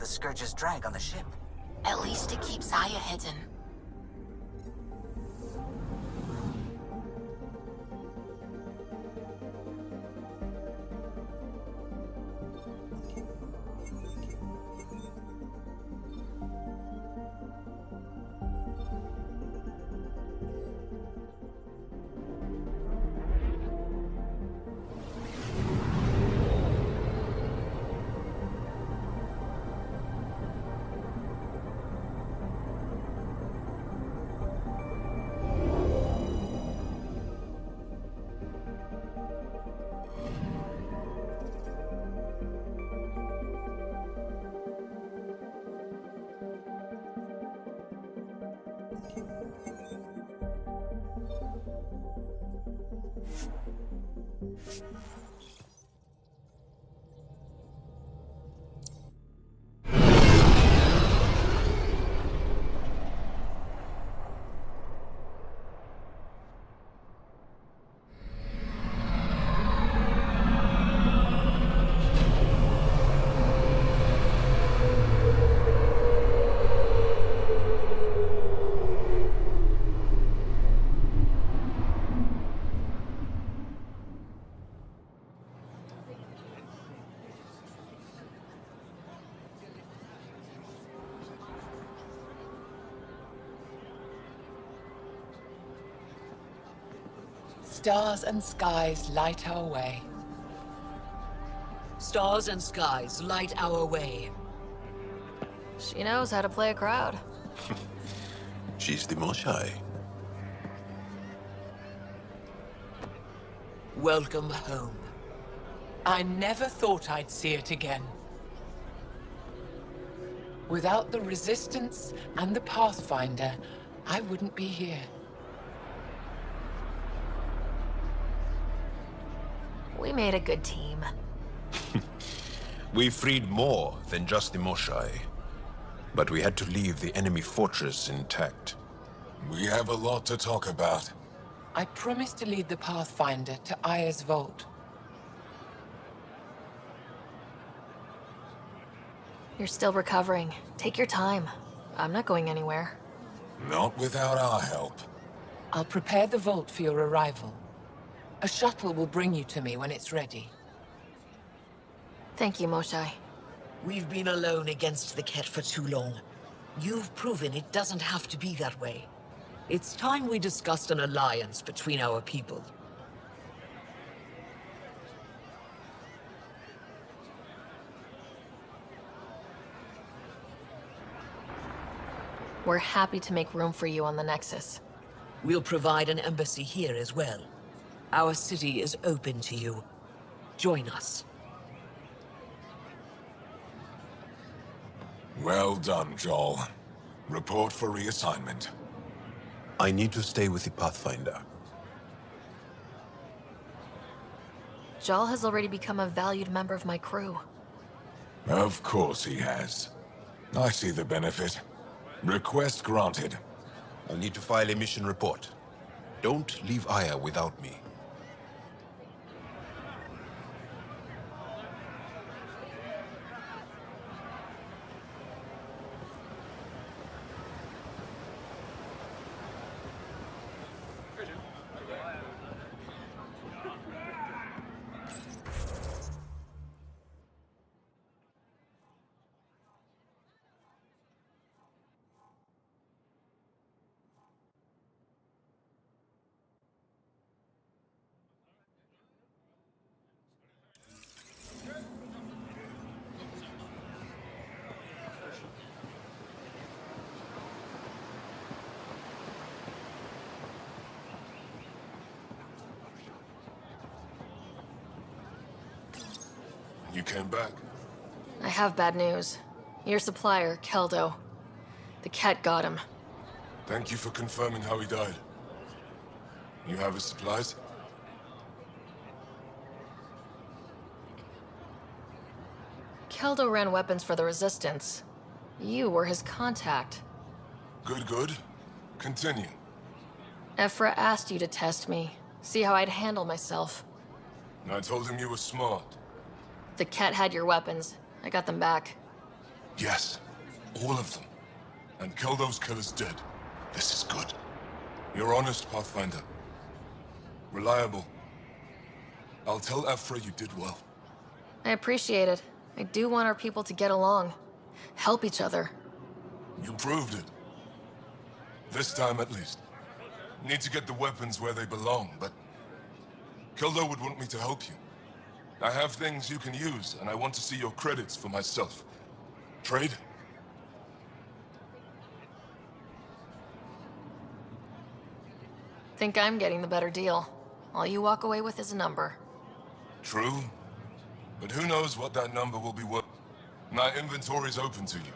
the Scourge's drag on the ship. At least it keeps Aya hidden. Stars and skies light our way. Stars and skies light our way. She knows how to play a crowd. She's the most shy. Welcome home. I never thought I'd see it again. Without the Resistance and the Pathfinder, I wouldn't be here. We made a good team. We freed more than just the Moshai. But we had to leave the enemy fortress intact. We have a lot to talk about. I promised to lead the Pathfinder to Aya's vault. You're still recovering. Take your time. I'm not going anywhere. Not without our help. I'll prepare the vault for your arrival. A shuttle will bring you to me when it's ready. Thank you, Moshai. We've been alone against the Ket for too long. You've proven it doesn't have to be that way. It's time we discussed an alliance between our people. We're happy to make room for you on the Nexus. We'll provide an embassy here as well. Our city is open to you. Join us. Well done, Joel. Report for reassignment. I need to stay with the Pathfinder. Jal has already become a valued member of my crew. Of course he has. I see the benefit. Request granted. I'll need to file a mission report. Don't leave Aya without me. You came back? I have bad news. Your supplier, Keldo. The Ket got him. Thank you for confirming how he died. You have his supplies? Keldo ran weapons for the Resistance. You were his contact. Good, good. Continue. Ephra asked you to test me, see how I'd handle myself. I told him you were smart. The Ket had your weapons. I got them back. Yes, all of them. And kill those killers dead. This is good. You're honest, Pathfinder. Reliable. I'll tell Ephra you did well. I appreciate it. I do want our people to get along. Help each other. You proved it. This time at least. Need to get the weapons where they belong, but... Kildo would want me to help you. I have things you can use, and I want to see your credits for myself. Trade? Think I'm getting the better deal. All you walk away with is a number. True. But who knows what that number will be worth. My inventory's open to you.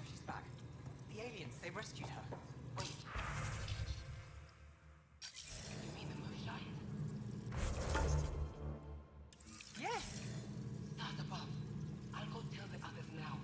She's back. The aliens, they rescued her. Wait. You mean the Moshae? Yes! Start above. I'll go tell the others now.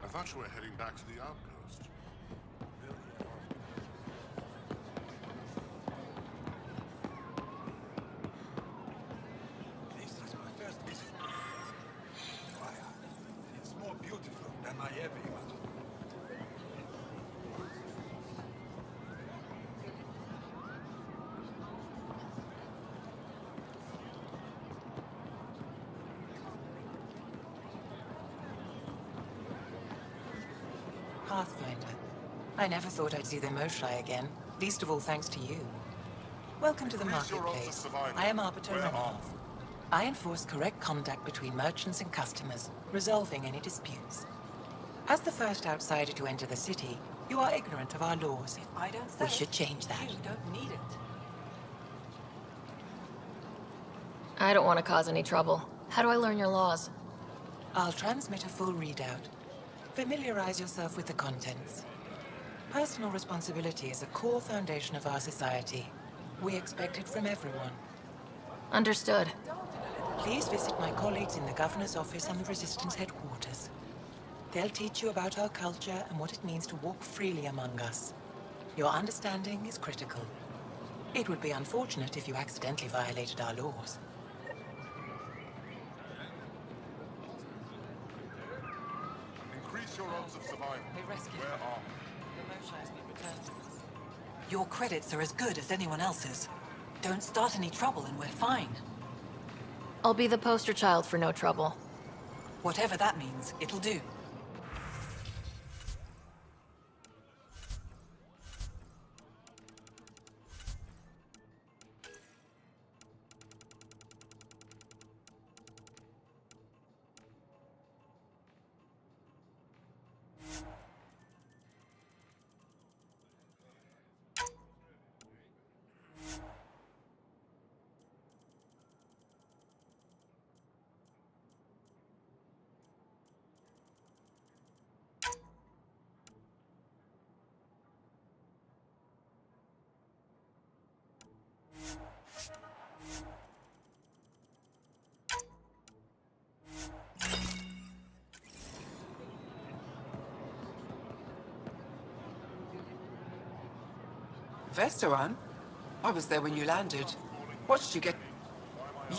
I thought you were heading back to the outpost. This is my first visit. Fire. It's more beautiful than I ever imagined. Pathfinder. I never thought I'd see the Moshae again, least of all thanks to you. Welcome to the Increase your odds of marketplace. survival. I am Arbiter Where Renard. are you? I enforce correct conduct between merchants and customers, resolving any disputes. As the first outsider to enter the city, you are ignorant of our laws. If I don't say We should change that. You don't need it. I don't want to cause any trouble. How do I learn your laws? I'll transmit a full readout. Familiarize yourself with the contents. Personal responsibility is a core foundation of our society. We expect it from everyone. Understood. Please visit my colleagues in the Governor's office and the Resistance headquarters. They'll teach you about our culture and what it means to walk freely among us. Your understanding is critical. It would be unfortunate if you accidentally violated our laws. What's your odds of survival? We rescued Where her. are The Moshai's been returned to us. Your credits are as good as anyone else's. Don't start any trouble and we're fine. I'll be the poster child for no trouble. Whatever that means, it'll do. Vestaran? I was there when you landed. What did you get?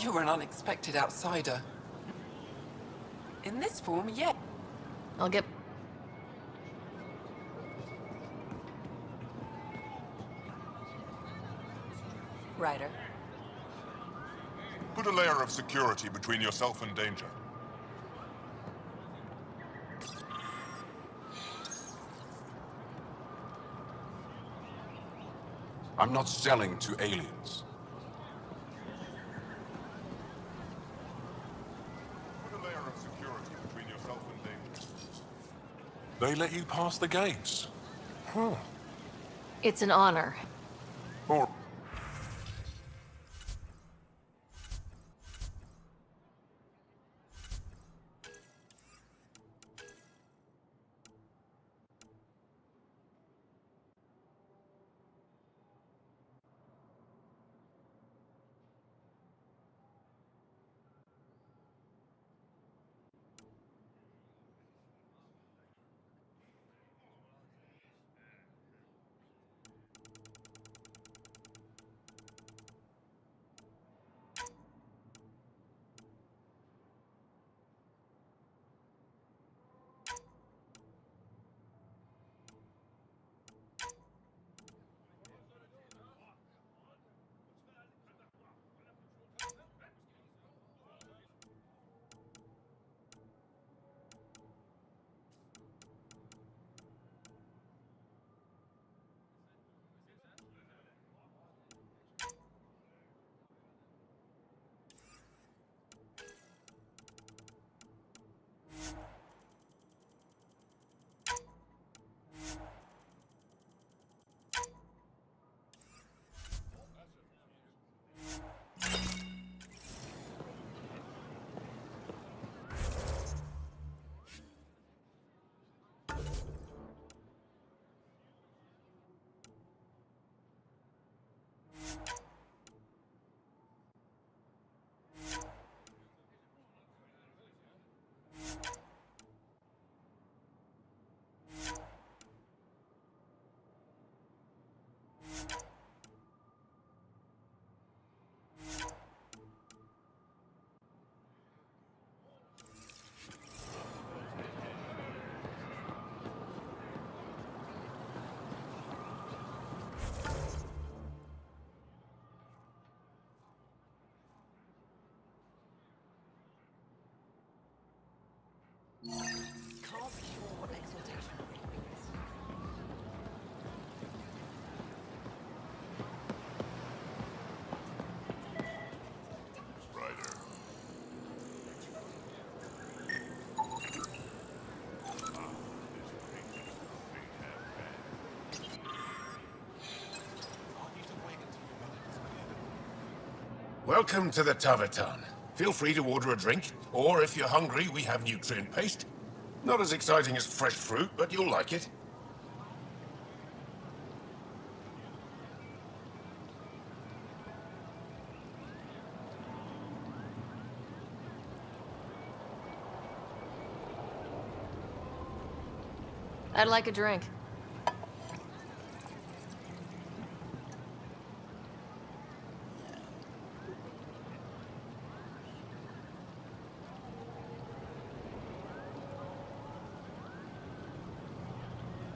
You were an unexpected outsider. In this form, yeah. I'll get... Ryder. Put a layer of security between yourself and danger. I'm not selling to aliens. Put a layer of security between yourself and danger. They let you pass the gates. Huh. It's an honor. Or... Can't be sure what exaltation really means. Ryder? Welcome to the Tavertan. Feel free to order a drink, or if you're hungry, we have nutrient paste. Not as exciting as fresh fruit, but you'll like it. I'd like a drink.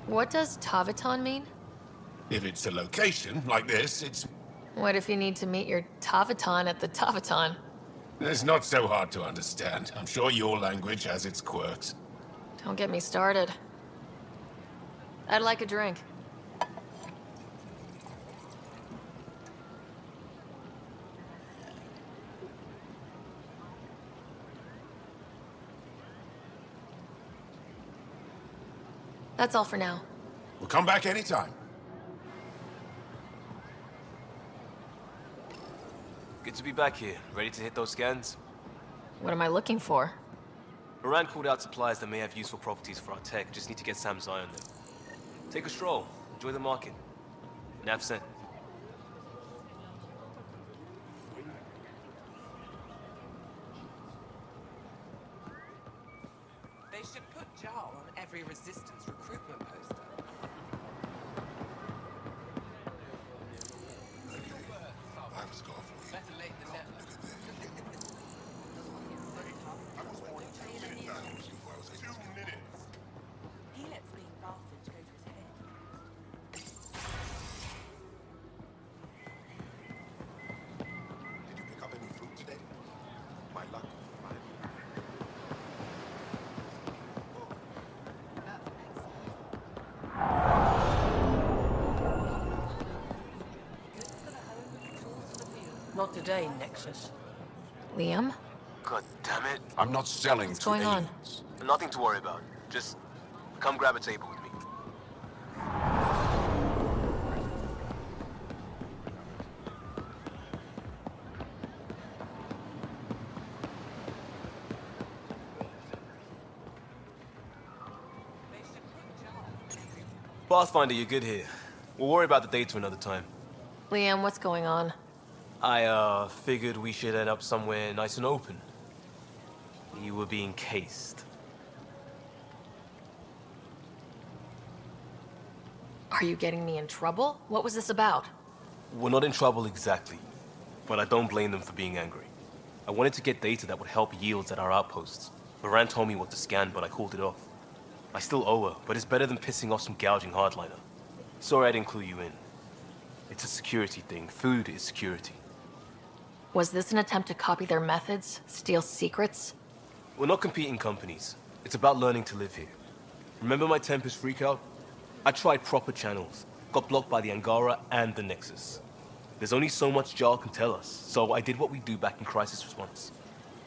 What does Taviton mean? If it's a location like this, it's What if you need to meet your Taviton at the Taviton? not so hard to understand. I'm sure your language has its quirks. Don't get me started. I'd like a drink. That's all for now. We'll come back anytime. Good to be back here, ready to hit those scans. What am I looking for? Moran called out supplies that may have useful properties for our tech. Just need to get Sam's eye on them. Take a stroll. Enjoy the market. Nav sent. They should put Jar on every resistance recruitment poster. I was gone for you. Better late than never. He lets being bastards go to his head. Did you pick up any fruit today? My luck. Not today, Nexus. Liam? God damn it. I'm not selling What's to going on? aliens. Nothing to worry about. Just come grab a table with me. Pathfinder, you're good here. We'll worry about the data another time. Liam, what's going on? I, figured we should end up somewhere nice and open. You were being cased. Are you getting me in trouble? What was this about? We're not in trouble exactly, but I don't blame them for being angry. I wanted to get data that would help yields at our outposts. Moran told me what to scan, but I called it off. I still owe her, but it's better than pissing off some gouging hardliner. Sorry I didn't clue you in. It's a security thing. Food is security. Was this an attempt to copy their methods? Steal secrets? We're not competing companies. It's about learning to live here. Remember my Tempest freakout? I tried proper channels. Got blocked by the Angara and the Nexus. There's only so much Jar can tell us, so I did what we do back in crisis response.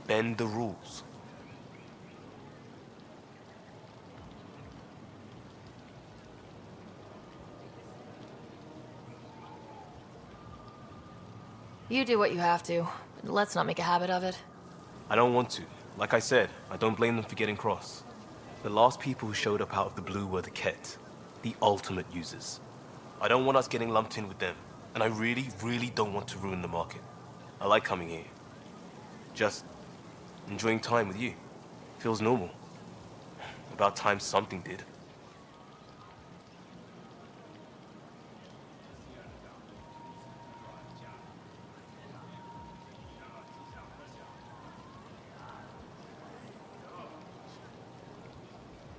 Bend the rules. You do what you have to. Let's not make a habit of it. I don't want to. Like I said, I don't blame them for getting cross. The last people who showed up out of the blue were the Ket, the ultimate users. I don't want us getting lumped in with them, and I really, really don't want to ruin the market. I like coming here. Just enjoying time with you. Feels normal. About time something did.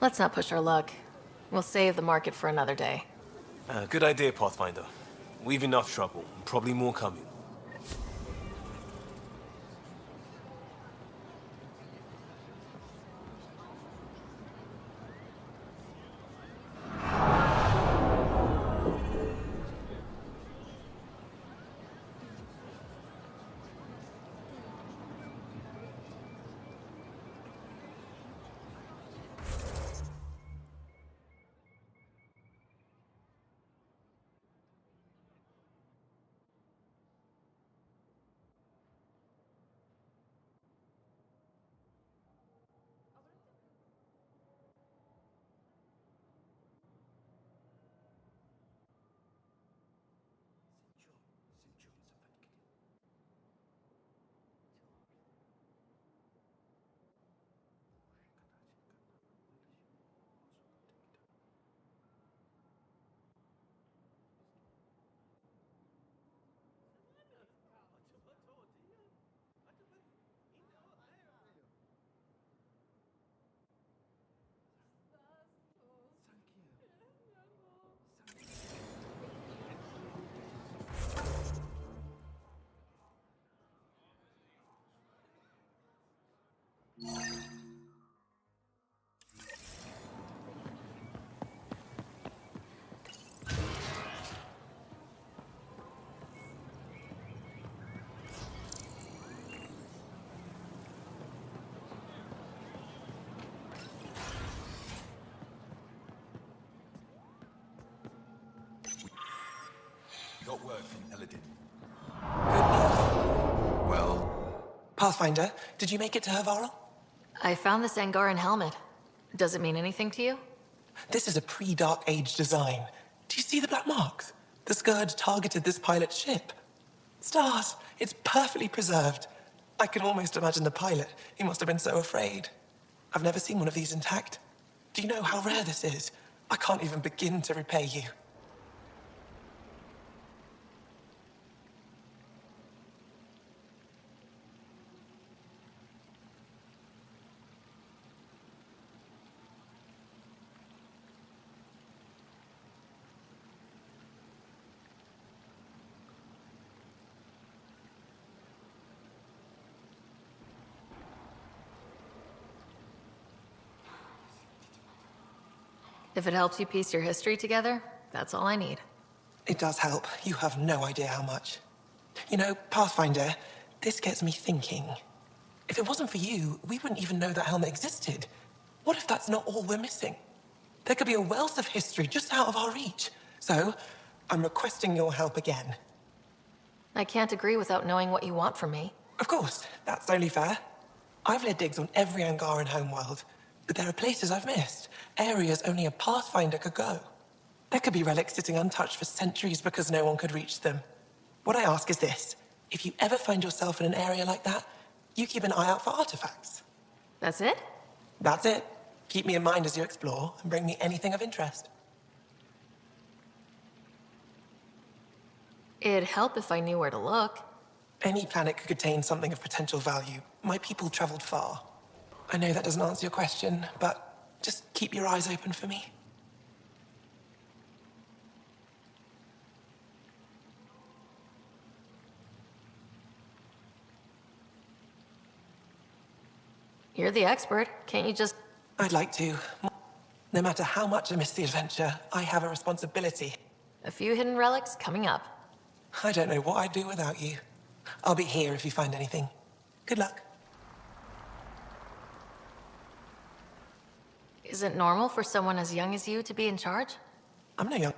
Let's not push our luck. We'll save the market for another day. Good idea, Pathfinder. We've enough trouble, and probably more coming. Got word from Eladin. Good news. Well, Pathfinder, did you make it to Hervarl? I found this Angaran helmet. Does it mean anything to you? This is a pre-Dark Age design. Do you see the black marks? The Scourge targeted this pilot's ship. Stars, it's perfectly preserved. I can almost imagine the pilot. He must have been so afraid. I've never seen one of these intact. Do you know how rare this is? I can't even begin to repay you. If it helps you piece your history together, that's all I need. It does help. You have no idea how much. You know, Pathfinder, this gets me thinking. If it wasn't for you, we wouldn't even know that helmet existed. What if that's not all we're missing? There could be a wealth of history just out of our reach. So, I'm requesting your help again. I can't agree without knowing what you want from me. Of course, that's only fair. I've led digs on every Angaran homeworld, but there are places I've missed, areas only a Pathfinder could go. There could be relics sitting untouched for centuries because no one could reach them. What I ask is this: if you ever find yourself in an area like that, you keep an eye out for artifacts. That's it? That's it. Keep me in mind as you explore, and bring me anything of interest. It'd help if I knew where to look. Any planet could contain something of potential value. My people traveled far. I know that doesn't answer your question, but just keep your eyes open for me. You're the expert. Can't you just... I'd like to. No matter how much I miss the adventure, I have a responsibility. A few hidden relics coming up. I don't know what I'd do without you. I'll be here if you find anything. Good luck. Is it normal for someone as young as you to be in charge? I'm no young.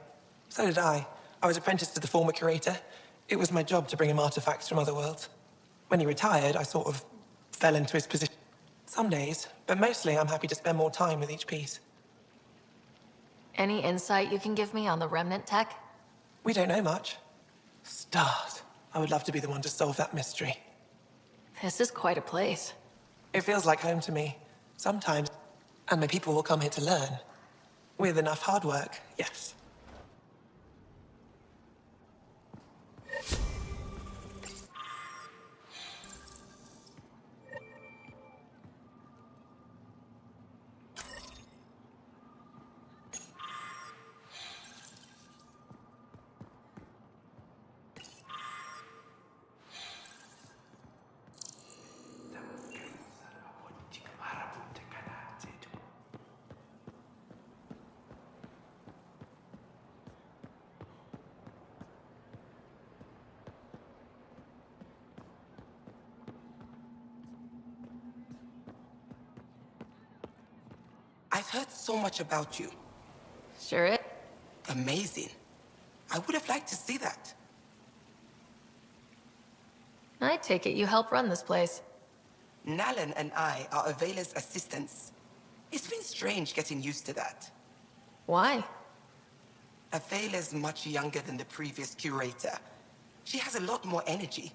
So did I. I was apprenticed to the former curator. It was my job to bring him artifacts from other worlds. When he retired, I sort of fell into his position. Some days, but mostly I'm happy to spend more time with each piece. Any insight you can give me on the remnant tech? We don't know much. Stars. I would love to be the one to solve that mystery. This is quite a place. It feels like home to me. Sometimes. And my people will come here to learn. With enough hard work, yes. I've heard so much about you. Sure it. Amazing. I would have liked to see that. I take it you help run this place. Nalan and I are Avela's assistants. It's been strange getting used to that. Why? Avela's much younger than the previous curator. She has a lot more energy.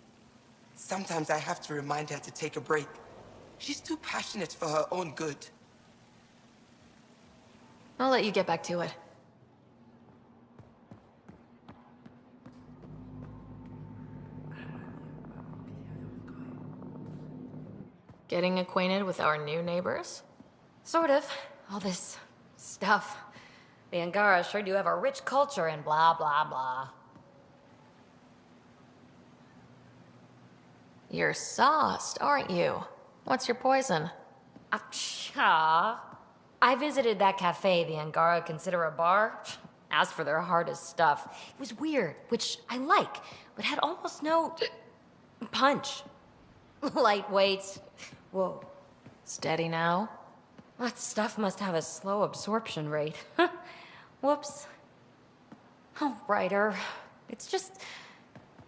Sometimes I have to remind her to take a break. She's too passionate for her own good. I'll let you get back to it. Getting acquainted with our new neighbors? Sort of. All this stuff. The Angara sure do have a rich culture and blah, blah, blah. You're sauced, aren't you? What's your poison? I visited that cafe the Angara consider a bar. Asked for their hardest stuff. It was weird, which I like, but had almost no punch. Lightweight. Whoa. Steady now? That stuff must have a slow absorption rate. Whoops. Oh, Ryder. It's just...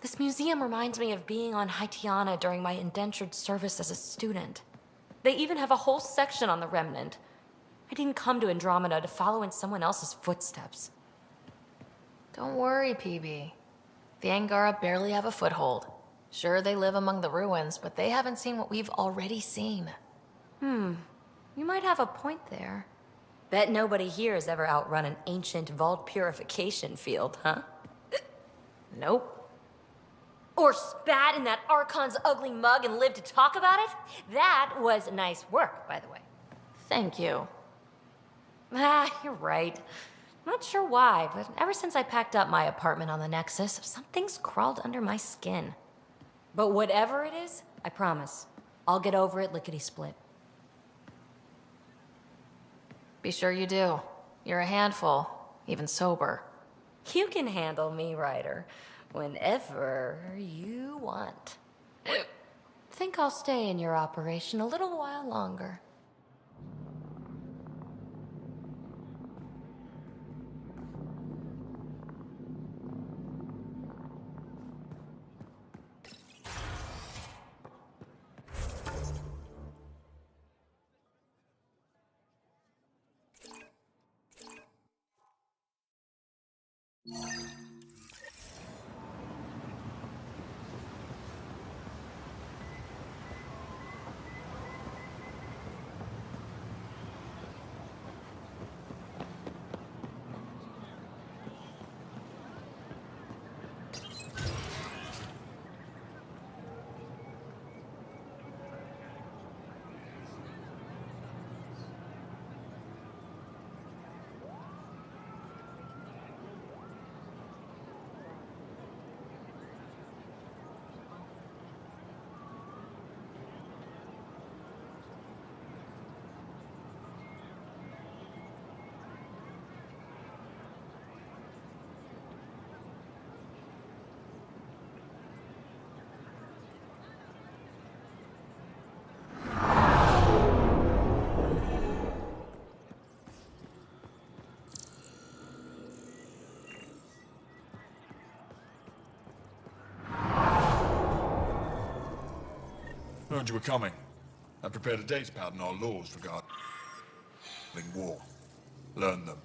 This museum reminds me of being on Haitiana during my indentured service as a student. They even have a whole section on the Remnant. I didn't come to Andromeda to follow in someone else's footsteps. Don't worry, PB. The Angara barely have a foothold. Sure, they live among the ruins, but they haven't seen what we've already seen. You might have a point there. Bet nobody here has ever outrun an ancient vault purification field, huh? Nope. Or spat in that Archon's ugly mug and lived to talk about it? That was nice work, by the way. Thank you. You're right. Not sure why, but ever since I packed up my apartment on the Nexus, something's crawled under my skin. But whatever it is, I promise, I'll get over it lickety-split. Be sure you do. You're a handful, even sober. You can handle me, Ryder, whenever you want. Think I'll stay in your operation a little while longer. Heard you were coming. I prepared a data pad and our laws regarding war. Learn them.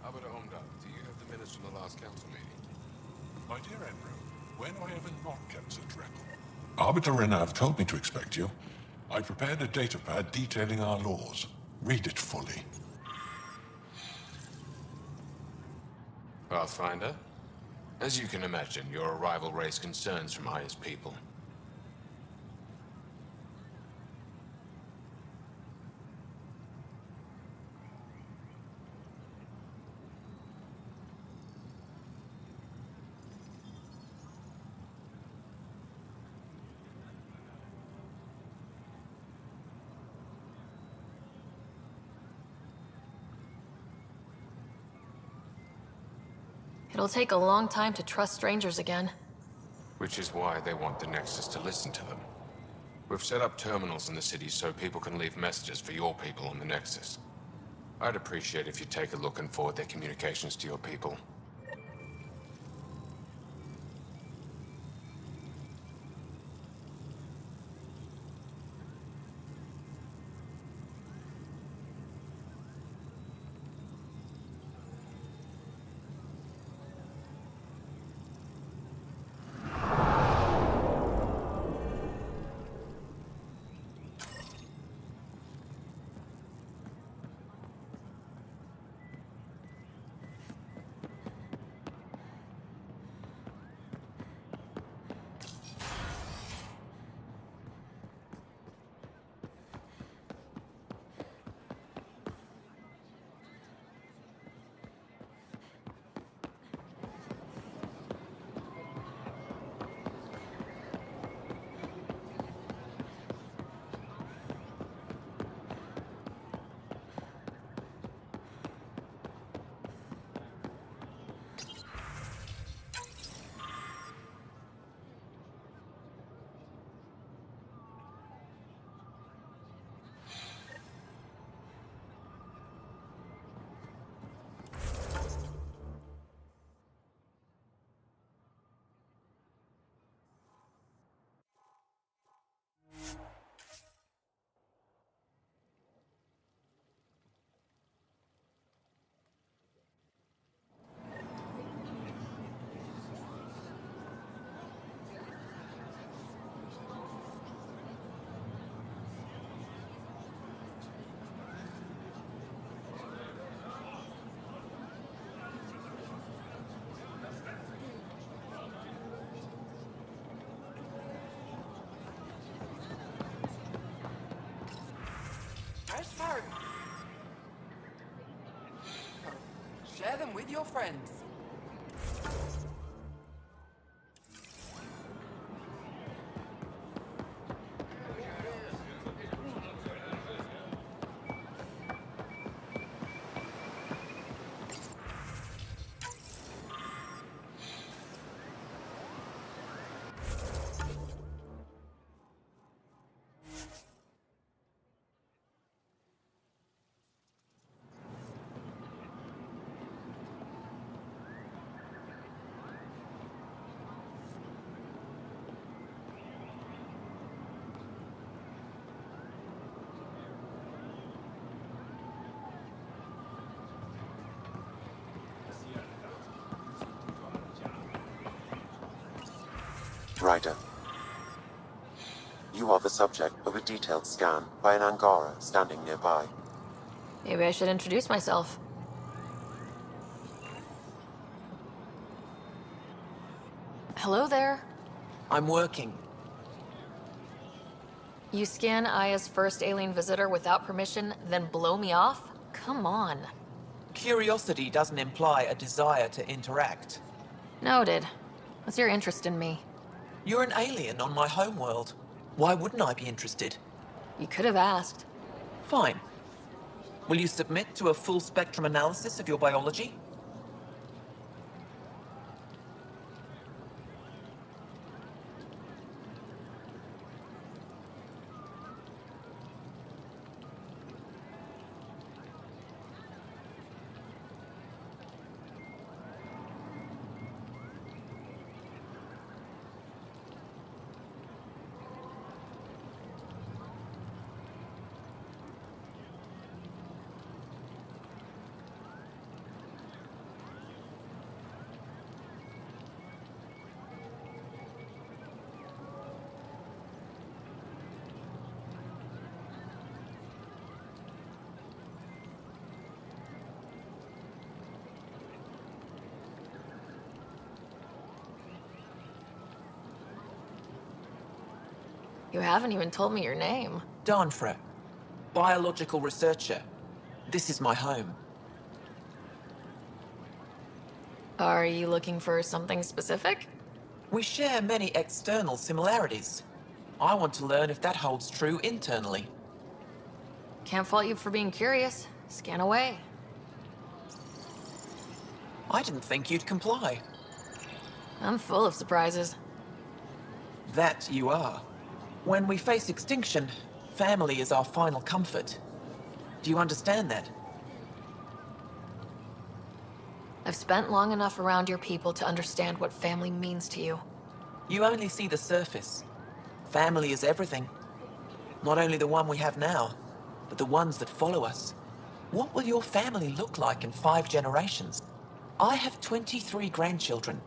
Arbiter Omdal, do you have the minutes from the last council meeting? My dear Andrew, when I have not kept such record? Arbiter Renner have told me to expect you. I prepared a datapad detailing our laws. Read it fully. Pathfinder? As you can imagine, your arrival raised concerns from Aya's people. It'll take a long time to trust strangers again. Which is why they want the Nexus to listen to them. We've set up terminals in the city so people can leave messages for your people on the Nexus. I'd appreciate if you take a look and forward their communications to your people. Share them with your friends. Ryder. You are the subject of a detailed scan by an Angara standing nearby. Maybe I should introduce myself. Hello there. I'm working. You scan Aya's first alien visitor without permission, then blow me off? Come on. Curiosity doesn't imply a desire to interact. Noted. What's your interest in me? You're an alien on my homeworld. Why wouldn't I be interested? You could have asked. Fine. Will you submit to a full spectrum analysis of your biology? You haven't even told me your name. Darnfra, biological researcher. This is my home. Are you looking for something specific? We share many external similarities. I want to learn if that holds true internally. Can't fault you for being curious. Scan away. I didn't think you'd comply. I'm full of surprises. That you are. When we face extinction, family is our final comfort. Do you understand that? I've spent long enough around your people to understand what family means to you. You only see the surface. Family is everything. Not only the one we have now, but the ones that follow us. What will your family look like in 5 generations? I have 23 grandchildren.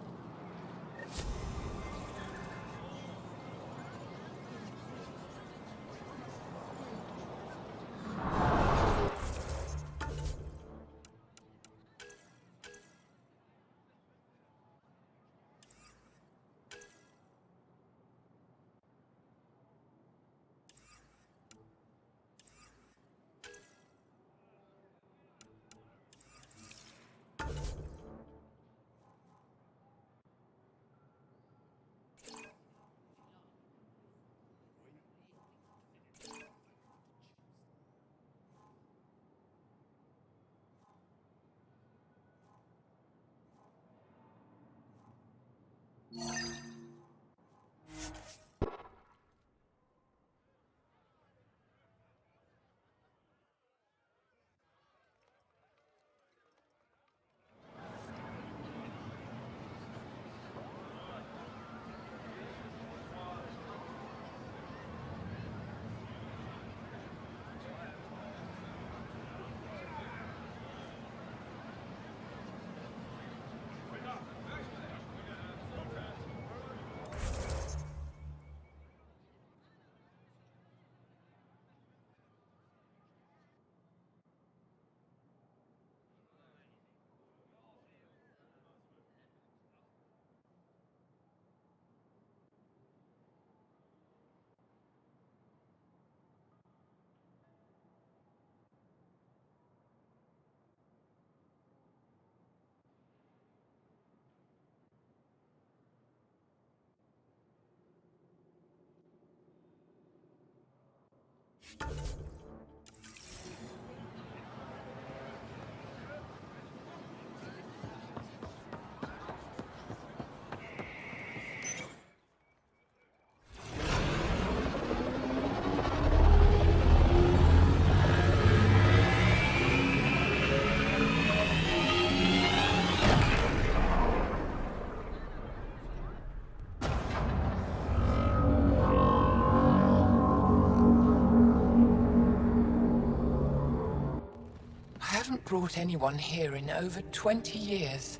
I haven't brought anyone here in over 20 years.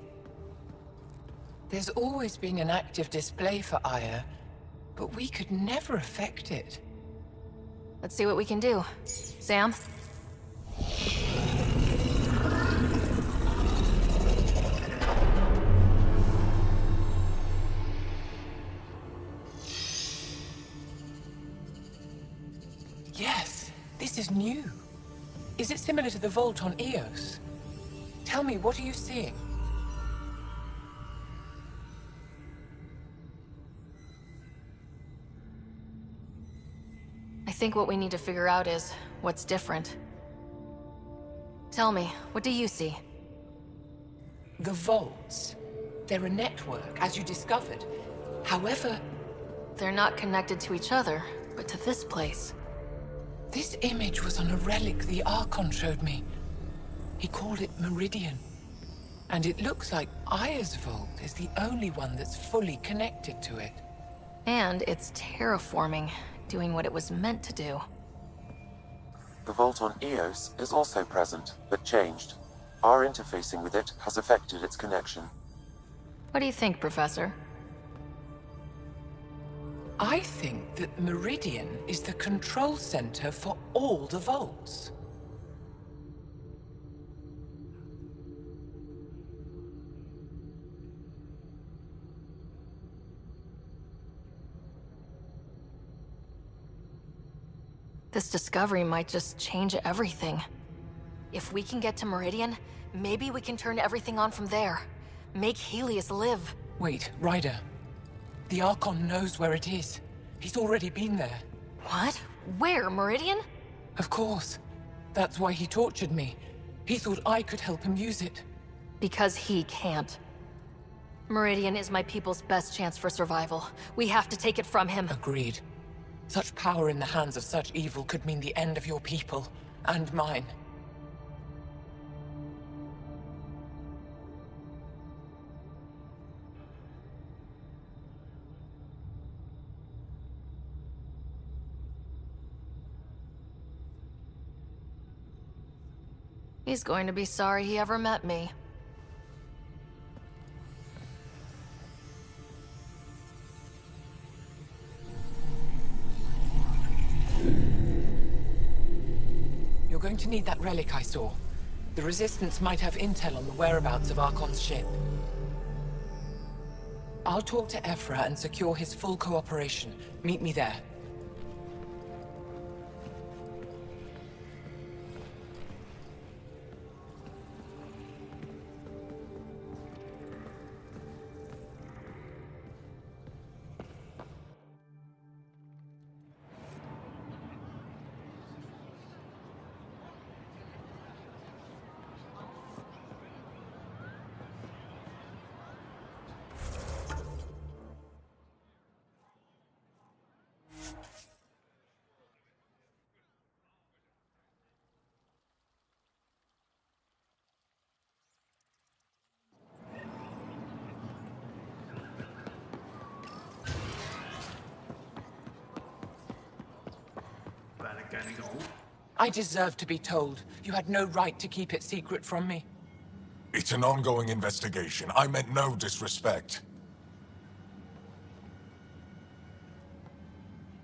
There's always been an active display for Aya, but we could never affect it. Let's see what we can do. Sam? Yes, this is new. Is it similar to the vault on Eos? Tell me, what are you seeing? I think what we need to figure out is what's different. Tell me, what do you see? The vaults. They're a network, as you discovered. However, they're not connected to each other, but to this place. This image was on a relic the Archon showed me. He called it Meridian. And it looks like Aya's vault is the only one that's fully connected to it. And it's terraforming, doing what it was meant to do. The vault on Eos is also present, but changed. Our interfacing with it has affected its connection. What do you think, Professor? I think that Meridian is the control center for all the vaults. This discovery might just change everything. If we can get to Meridian, maybe we can turn everything on from there. Make Helios live. Wait, Ryder. The Archon knows where it is. He's already been there. What? Where? Meridian? Of course. That's why he tortured me. He thought I could help him use it. Because he can't. Meridian is my people's best chance for survival. We have to take it from him. Agreed. Such power in the hands of such evil could mean the end of your people, and mine. He's going to be sorry he ever met me. You're going to need that relic I saw. The Resistance might have intel on the whereabouts of Archon's ship. I'll talk to Ephra and secure his full cooperation. Meet me there. I deserve to be told. You had no right to keep it secret from me. It's an ongoing investigation. I meant no disrespect.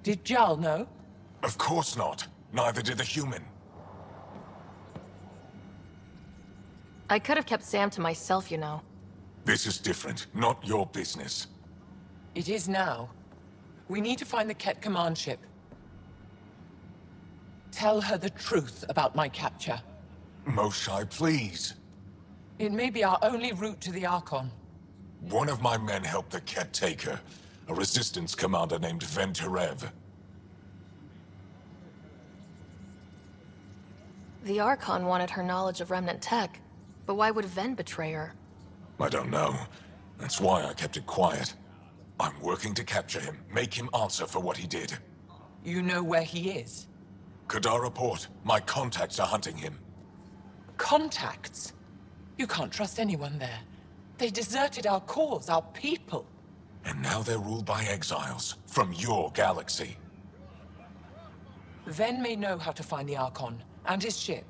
Did Jal know? Of course not. Neither did the human. I could have kept Sam to myself, you know. This is different. Not your business. It is now. We need to find the Ket command ship. Tell her the truth about my capture. Moshai, please. It may be our only route to the Archon. One of my men helped the Ket take her. A Resistance commander named Venturev. The Archon wanted her knowledge of Remnant tech, but why would Ven betray her? I don't know. That's why I kept it quiet. I'm working to capture him, make him answer for what he did. You know where he is? Kadara Port. My contacts are hunting him. Contacts? You can't trust anyone there. They deserted our cause, our people. And now they're ruled by exiles from your galaxy. Ven may know how to find the Archon and his ship.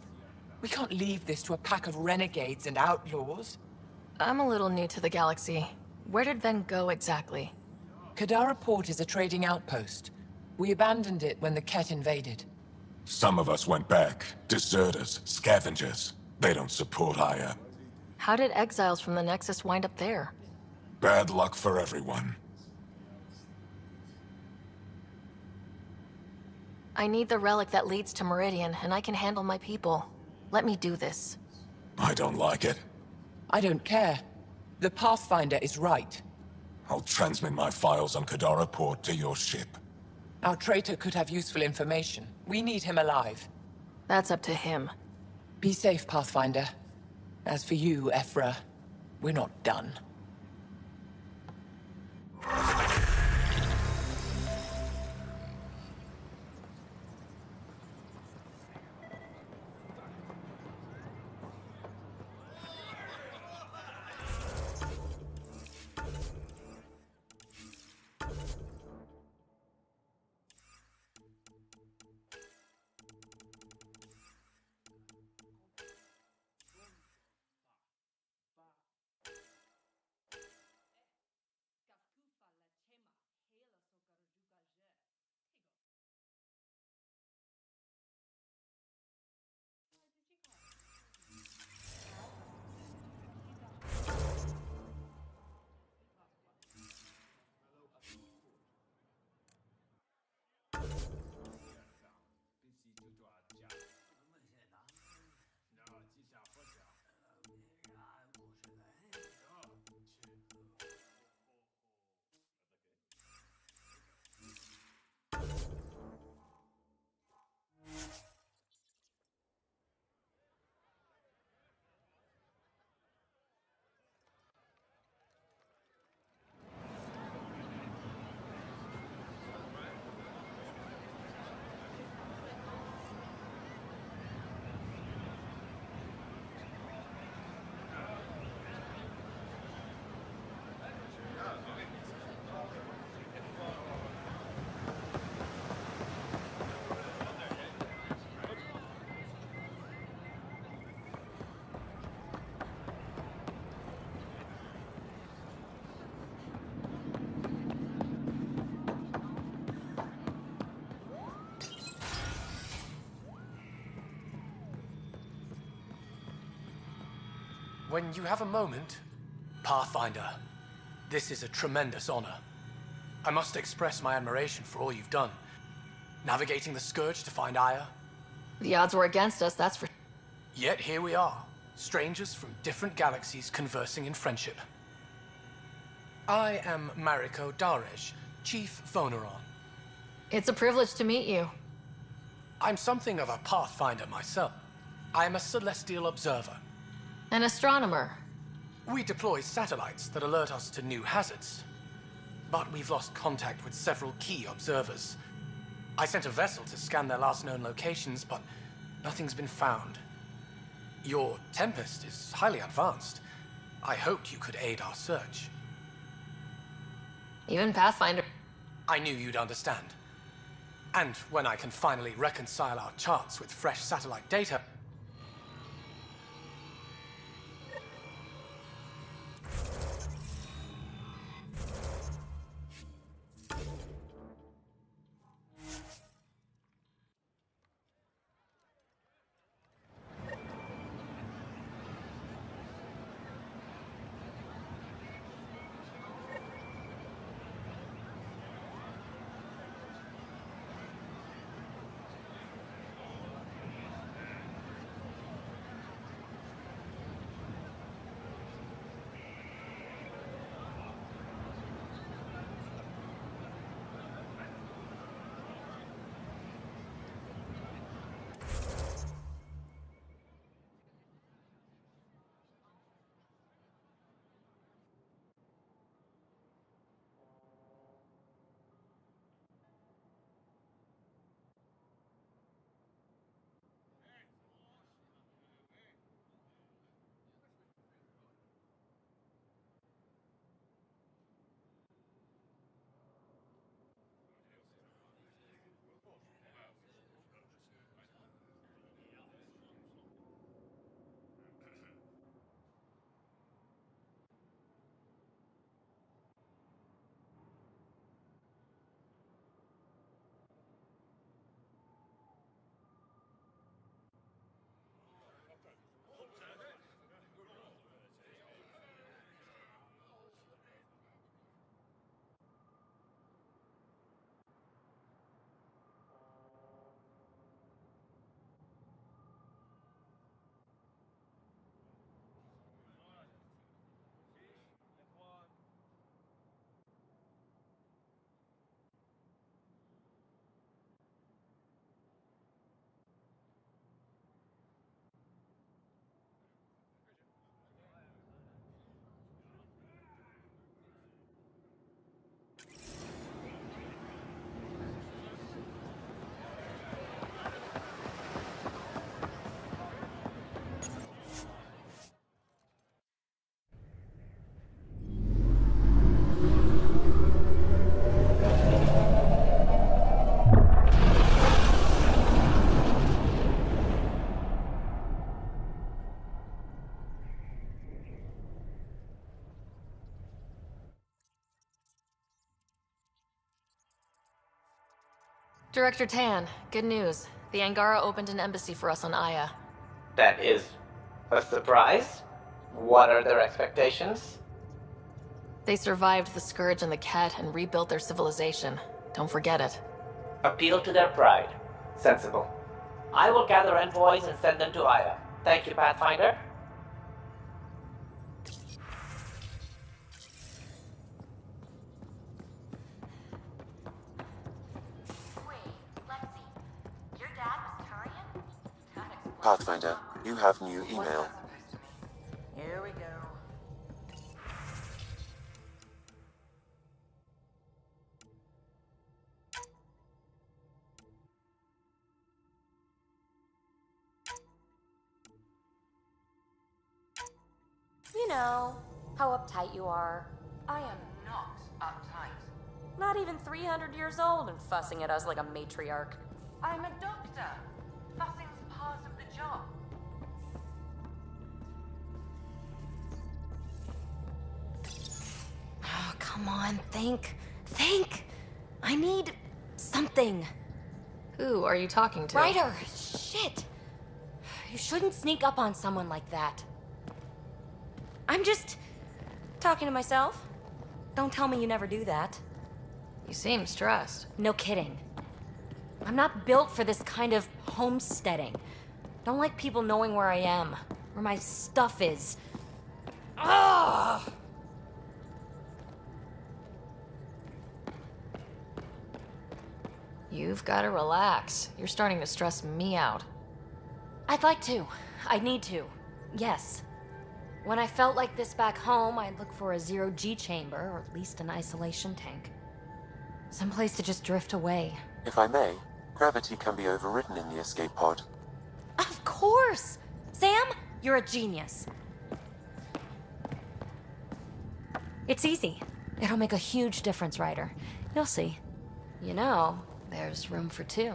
We can't leave this to a pack of renegades and outlaws. I'm a little new to the galaxy. Where did Ven go exactly? Kadara Port is a trading outpost. We abandoned it when the Ket invaded. Some of us went back. Deserters, scavengers. They don't support Aya. How did exiles from the Nexus wind up there? Bad luck for everyone. I need the relic that leads to Meridian, and I can handle my people. Let me do this. I don't like it. I don't care. The Pathfinder is right. I'll transmit my files on Kadara Port to your ship. Our traitor could have useful information. We need him alive. That's up to him. Be safe, Pathfinder. As for you, Ephra, we're not done. When you have a moment, Pathfinder, this is a tremendous honor. I must express my admiration for all you've done. Navigating the Scourge to find Aya. The odds were against us, that's for... Yet here we are, strangers from different galaxies conversing in friendship. I am Mariko Darej, Chief Voneron. It's a privilege to meet you. I'm something of a Pathfinder myself. I am a celestial observer. An astronomer. We deploy satellites that alert us to new hazards. But we've lost contact with several key observers. I sent a vessel to scan their last known locations, but nothing's been found. Your Tempest is highly advanced. I hoped you could aid our search. Even Pathfinder... I knew you'd understand. And when I can finally reconcile our charts with fresh satellite data... Director Tan, good news. The Angara opened an embassy for us on Aya. That is a surprise? What are their expectations? They survived the Scourge and the Ket and rebuilt their civilization. Don't forget it. Appeal to their pride. Sensible. I will gather envoys and send them to Aya. Thank you, Pathfinder. Pathfinder, you have new email. Here we go. You know, how uptight you are. I am not uptight. Not even 300 years old and fussing at us like a matriarch. I'm a doctor. Fussing's part of the job. Oh, come on, think. Think! I need something. Who are you talking to? Ryder! Shit! You shouldn't sneak up on someone like that. I'm just talking to myself. Don't tell me you never do that. You seem stressed. No kidding. I'm not built for this kind of homesteading. Don't like people knowing where I am, where my stuff is. Ugh! You've got to relax. You're starting to stress me out. I'd like to. I need to. Yes. When I felt like this back home, I'd look for a zero-G chamber, or at least an isolation tank. Someplace to just drift away. If I may, gravity can be overridden in the escape pod. Of course! Sam, you're a genius. It's easy. It'll make a huge difference, Ryder. You'll see. You know, there's room for two.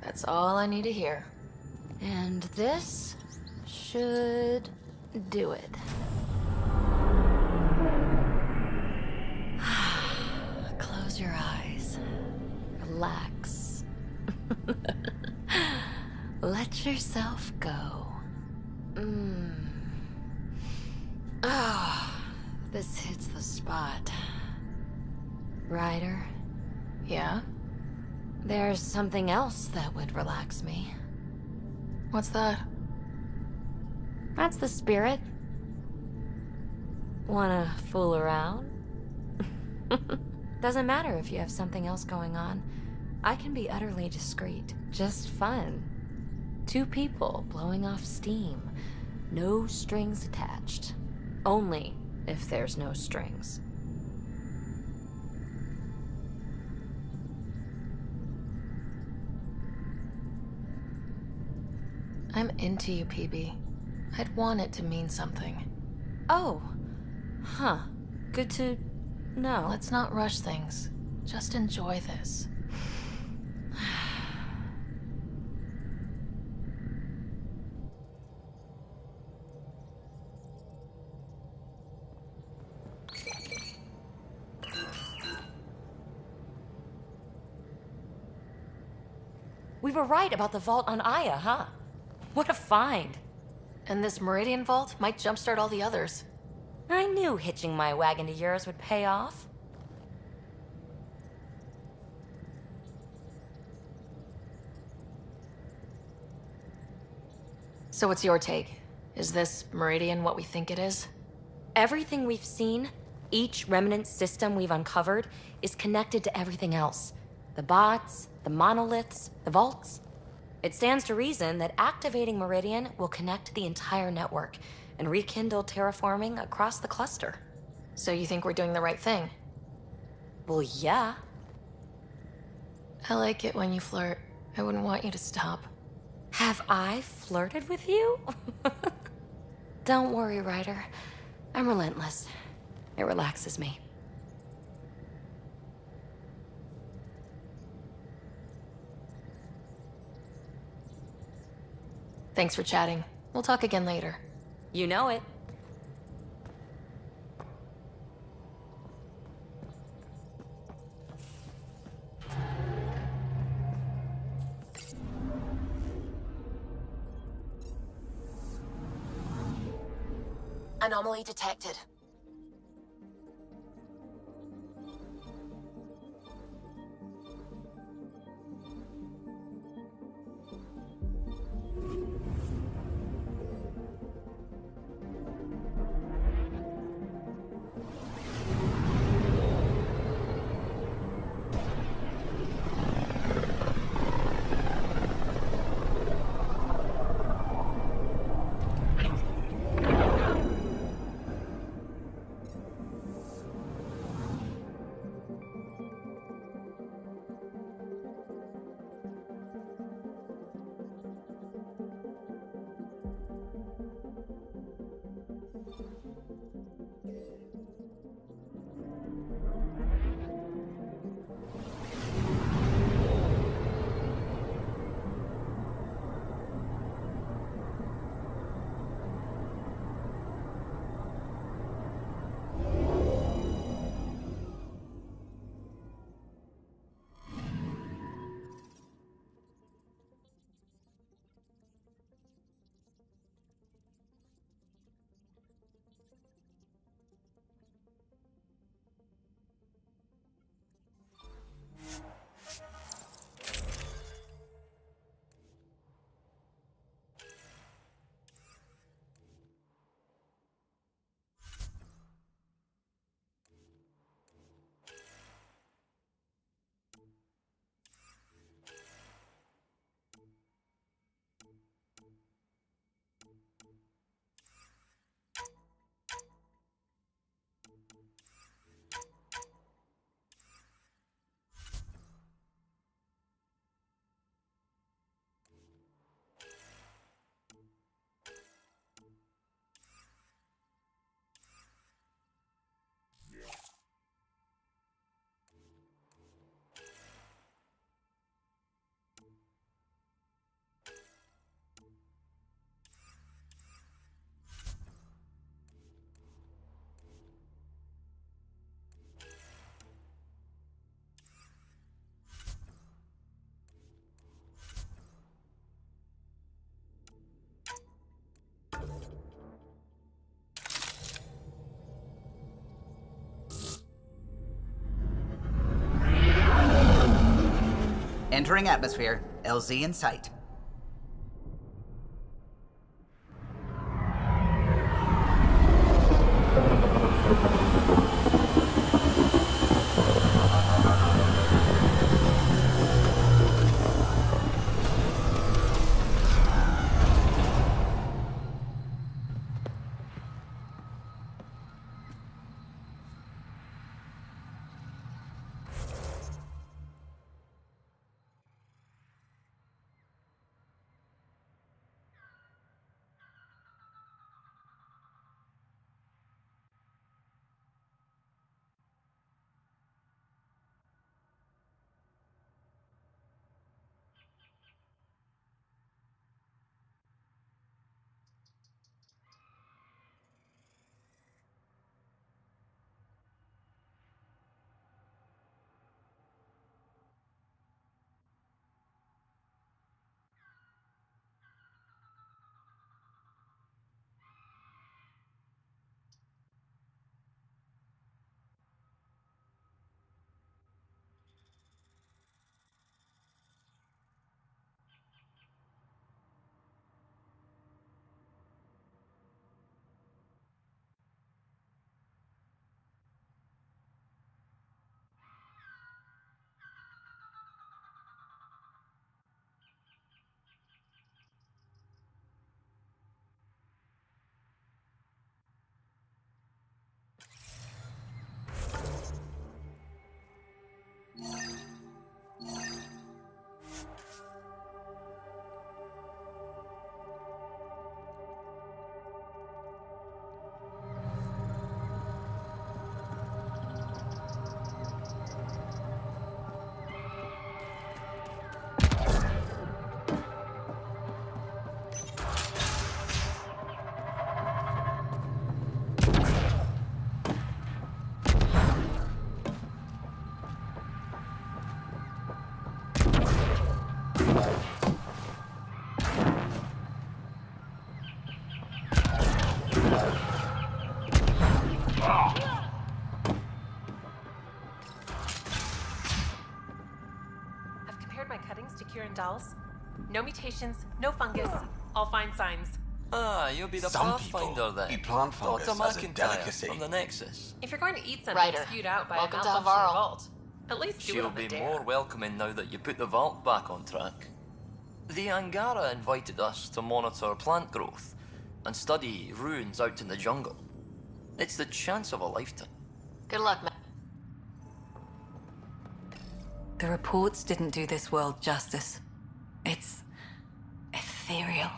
That's all I need to hear. And this should do it. Close your eyes. Relax. Let yourself go. This hits the spot. Ryder? Yeah? There's something else that would relax me. What's that? That's the spirit. Wanna fool around? Doesn't matter if you have something else going on. I can be utterly discreet. Just fun. Two people blowing off steam. No strings attached. Only if there's no strings. I'm into you, PB. I'd want it to mean something. Oh. Huh. Good to know. Let's not rush things. Just enjoy this. We were right about the vault on Aya, huh? What a find. And this Meridian vault might jumpstart all the others. I knew hitching my wagon to yours would pay off. So what's your take? Is this Meridian what we think it is? Everything we've seen, each remnant system we've uncovered, is connected to everything else. The bots, the monoliths, the vaults. It stands to reason that activating Meridian will connect the entire network and rekindle terraforming across the cluster. So you think we're doing the right thing? Well, yeah. I like it when you flirt. I wouldn't want you to stop. Have I flirted with you? Don't worry, Ryder. I'm relentless. It relaxes me. Thanks for chatting. We'll talk again later. You know it. Anomaly detected. Entering atmosphere. LZ in sight. Dolls. No mutations, no fungus, all fine signs. Ah, you'll be the Some Pathfinder people then. eat plant fungus Dr. as a McIntyre delicacy. from the Nexus. If you're going to eat something Ryder, spewed out by a welcome to malfunctioning Havarl. vault, at least do it She'll on the be dare. more welcoming now that you put the vault back on track. The Angara invited us to monitor plant growth and study ruins out in the jungle. It's the chance of a lifetime. Good luck, man. The reports didn't do this world justice. It's ethereal.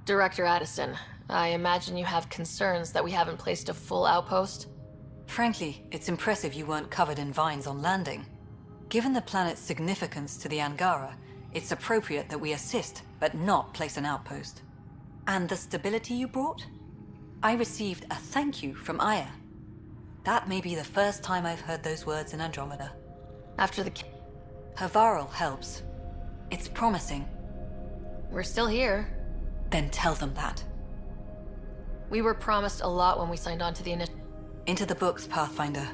Director Addison, I imagine you have concerns that we haven't placed a full outpost? Frankly, it's impressive you weren't covered in vines on landing. Given the planet's significance to the Angara, it's appropriate that we assist, but not place an outpost. And the stability you brought? I received a thank you from Aya. That may be the first time I've heard those words in Andromeda. After the... Havarl helps. It's promising. We're still here. Then tell them that. We were promised a lot when we signed on to the Into the books, Pathfinder.